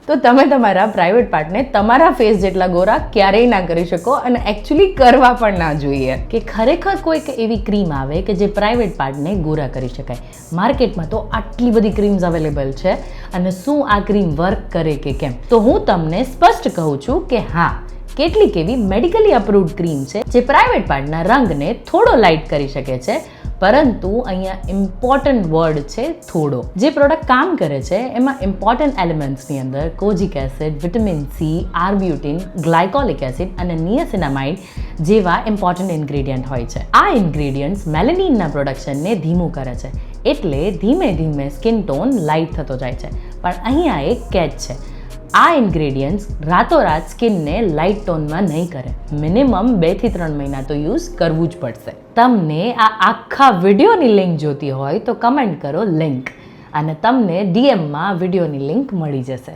તો તમે તમારા પ્રાઇવેટ પાર્ટને તમારા ફેસ જેટલા ગોરા ક્યારેય ના કરી શકો અને એકચ્યુઅલી કરવા પણ ના જોઈએ. કે ખરેખર કોઈક એવી ક્રીમ આવે કે જે પ્રાઇવેટ પાર્ટને ગોરા કરી શકાય. માર્કેટમાં તો આટલી બધી ક્રીમ્સ અવેલેબલ છે અને શું આ ક્રીમ વર્ક કરે કે કેમ, તો હું તમને સ્પષ્ટ કહું છું કે હા, કેટલીક એવી મેડિકલી અપ્રૂવ્ડ ક્રીમ છે જે પ્રાઇવેટ પાર્ટના રંગને થોડો લાઇટ કરી શકે છે. પરંતુ અહીંયા ઇમ્પોર્ટન્ટ વર્ડ છે થોડો. જે પ્રોડક્ટ કામ કરે છે એમાં ઇમ્પોર્ટન્ટ એલિમેન્ટ્સની અંદર kojic acid, vitamin C, arbutin, glycolic acid અને નિયાસિનામાઇડ જેવા ઇમ્પોર્ટન્ટ ઇન્ગ્રેડિયન્ટ હોય છે. આ ઇન્ગ્રેડિયન્ટ્સ મેલેનિનના પ્રોડક્શનને ધીમું કરે છે, એટલે ધીમે ધીમે સ્કિન ટોન લાઇટ થતો જાય છે. પણ અહીંયા એક કેચ છે, આ ઇન્ગ્રેડિયન્ટ્સ રાતોરાત સ્કિનને લાઇટ ટોનમાં નહીં કરે. મિનિમમ 2 થી 3 મહિના તો યુઝ કરવું જ પડશે. તમને આ આખા વિડીયોની લિંક જોતી હોય તો કમેન્ટ કરો લિંક, અને તમને ડીએમમાં વિડીયોની લિંક મળી જશે.